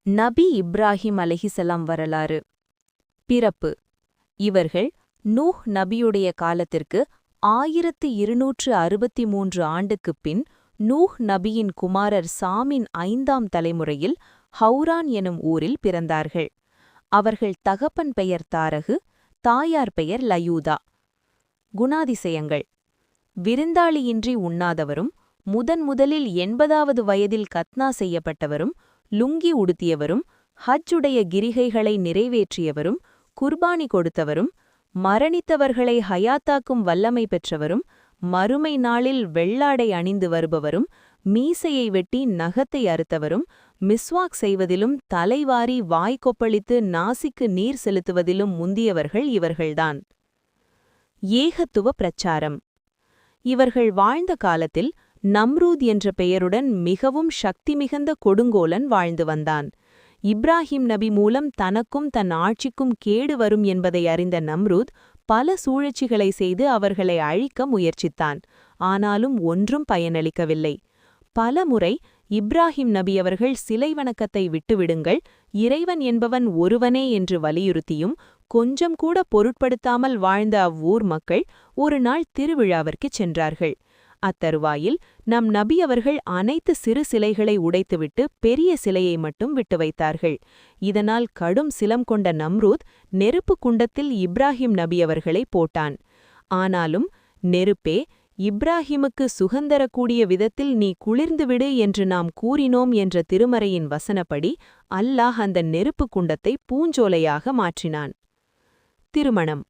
நபி இப்ராஹிம் அலைஹிசலாம் வரலாறு. பிறப்பு. இவர்கள் நூஹ் நபியுடைய காலத்திற்கு 1263 ஆண்டுக்குப் பின் நூஹ் நபியின் குமாரர் சாமின் 5ஆம் தலைமுறையில் ஹவுரான் எனும் ஊரில் பிறந்தார்கள். அவர்கள் தகப்பன் பெயர் தாரகு, தாயார் பெயர் லயூதா. குணாதிசயங்கள். விருந்தாளியின்றி உண்ணாதவரும், முதலில் 80வது வயதில் கத்னா செய்யப்பட்டவரும், லுங்கி உடுத்தியவரும், ஹஜ்ஜுடைய கிரிகைகளை நிறைவேற்றியவரும், குர்பானி கொடுத்தவரும், மரணித்தவர்களை ஹயாத்தாக்கும் வல்லமை பெற்றவரும், மறுமை நாளில் வெள்ளாடை அணிந்து வருபவரும், மீசையை வெட்டி நகத்தை அறுத்தவரும், மிஸ்வாக் செய்வதிலும் தலைவாரி வாய்க்கொப்பளித்து நாசிக்கு நீர் செலுத்துவதிலும் முந்தியவர்கள் இவர்கள்தான். ஏகத்துவ பிரச்சாரம். இவர்கள் வாழ்ந்த காலத்தில் நம்ரூத் என்ற பெயருடன் மிகவும் சக்தி மிகுந்த கொடுங்கோலன் வாழ்ந்து வந்தான். இப்ராஹிம் நபி மூலம் தனக்கும் தன் ஆட்சிக்கும் கேடு வரும் என்பதை அறிந்த நம்ரூத் பல சூழ்ச்சிகளை செய்து அவர்களை அழிக்க முயற்சித்தான். ஆனாலும் ஒன்றும் பயனளிக்கவில்லை. பலமுறை இப்ராஹிம் நபி அவர்கள் சிலை வணக்கத்தை விட்டுவிடுங்கள், இறைவன் என்பவன் ஒருவனே என்று வலியுறுத்தியும் கொஞ்சம் கூட பொருட்படுத்தாமல் வாழ்ந்த அவ்வூர் மக்கள் ஒரு நாள் திருவிழாவிற்குச் சென்றார்கள். அத்தருவாயில் நம் நபி அவர்கள் அனைத்து சிறு சிலைகளை உடைத்துவிட்டு பெரிய சிலையை மட்டும் விட்டு வைத்தார்கள். இதனால் கடும் சிலம் கொண்ட நம்ரூத் நெருப்பு குண்டத்தில் இப்ராஹிம் நபி அவர்களை போட்டான். ஆனாலும், நெருப்பே, இப்ராஹிமுக்கு சுகந்தரக்கூடிய விதத்தில் நீ குளிர்ந்துவிடு என்று நாம் கூறினோம் என்ற திருமறையின் வசனப்படி அல்லாஹ் அந்த நெருப்பு குண்டத்தை பூஞ்சோலையாக மாற்றினான். திருமணம்.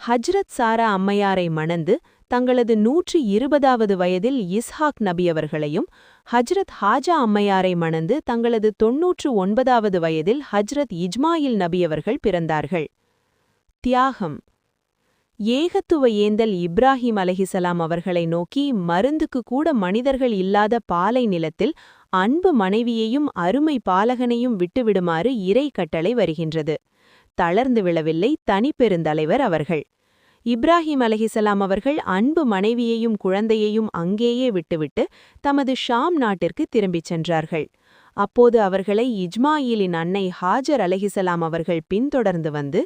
ஹஜ்ரத் சாரா அம்மையாரை மணந்து தங்களது 120வது வயதில் இஸ்ஹாக் நபியவர்களையும், ஹஜ்ரத் ஹாஜா அம்மையாரை மணந்து தங்களது 99வது வயதில் ஹஜ்ரத் இஜ்மாயில் நபியவர்கள் பிறந்தார்கள். தியாகம். ஏகத்துவ ஏந்தல் இப்ராஹிம் அலைஹிசலாம் அவர்களை நோக்கி மருந்துக்கு கூட மனிதர்கள் இல்லாத பாலை நிலத்தில் அன்பு மனைவியையும் அருமை பாலகனையும் விட்டுவிடுமாறு இறை கட்டளை வருகின்றது. தளர்ந்து விழவில்லை தனிப்பெருந்தலைவர் அவர்கள். இப்ராஹிம் அலைஹிசலாம் அவர்கள் அன்பு மனைவியையும் குழந்தையையும் அங்கேயே விட்டுவிட்டு தமது ஷாம் நாட்டிற்கு திரும்பிச் சென்றார்கள். அப்போது அவர்களை இஜ்மாயிலின் அன்னை ஹாஜர் அலைஹிசலாம் அவர்கள் பின்தொடர்ந்து வந்து,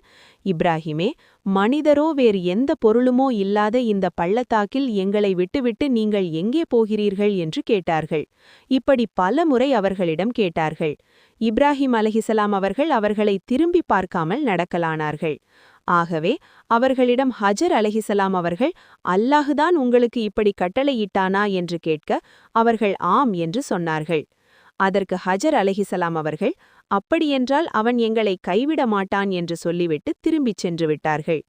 இப்ராஹிமே, மனிதரோ வேறு எந்த பொருளுமோ இல்லாத இந்த பள்ளத்தாக்கில் எங்களை விட்டுவிட்டு நீங்கள் எங்கே போகிறீர்கள் என்று கேட்டார்கள். இப்படி பலமுறை அவர்களிடம் கேட்டார்கள். இப்ராஹிம் அலைஹிசலாம் அவர்கள் அவர்களை திரும்பி பார்க்காமல் நடக்கலானார்கள். ஆகவே அவர்களிடம் ஹஜர் அலைஹிசலாம் அவர்கள், அல்லாஹுதான் உங்களுக்கு இப்படி கட்டளையிட்டானா என்று கேட்க அவர்கள் ஆம் என்று சொன்னார்கள். அதற்கு ஹஜர் அலைஹிசலாம் அவர்கள், அப்படியென்றால் அவன் எங்களை கைவிட மாட்டான் என்று சொல்லிவிட்டு திரும்பிச் சென்று விட்டார்கள்.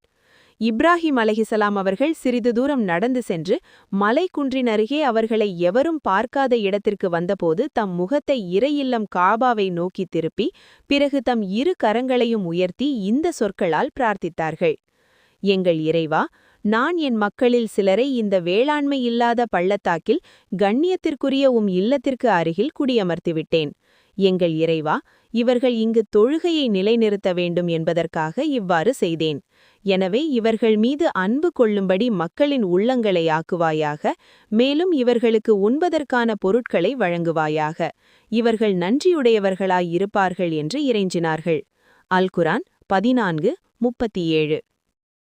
இப்ராஹிம் அலைஹிசலாம் அவர்கள் சிறிது தூரம் நடந்து சென்று மலைக்குன்றின் அருகே அவர்களை எவரும் பார்க்காத இடத்திற்கு வந்தபோது தம் முகத்தை இறையில்லம் காபாவை நோக்கி திருப்பி பிறகு தம் இரு கரங்களையும் உயர்த்தி இந்த சொற்களால் பிரார்த்தித்தார்கள். எங்கள் இறைவா, நான் என் மக்களில் சிலரை இந்த வேளாண்மை இல்லாத பள்ளத்தாக்கில் கண்ணியத்திற்குரிய இல்லத்திற்கு அருகில் குடியமர்த்திவிட்டேன். எங்கள் இறைவா, இவர்கள் இங்கு தொழுகையை நிலைநிறுத்த வேண்டும் என்பதற்காக இவ்வாறு செய்தேன். எனவே இவர்கள் மீது அன்பு கொள்ளும்படி மக்களின் உள்ளங்களை ஆக்குவாயாக. மேலும் இவர்களுக்கு உண்பதற்கான பொருட்களை வழங்குவாயாக. இவர்கள் நன்றியுடையவர்களாய் இருப்பார்கள் என்று இறைஞ்சினார்கள். அல் குர்ஆன் 14:37.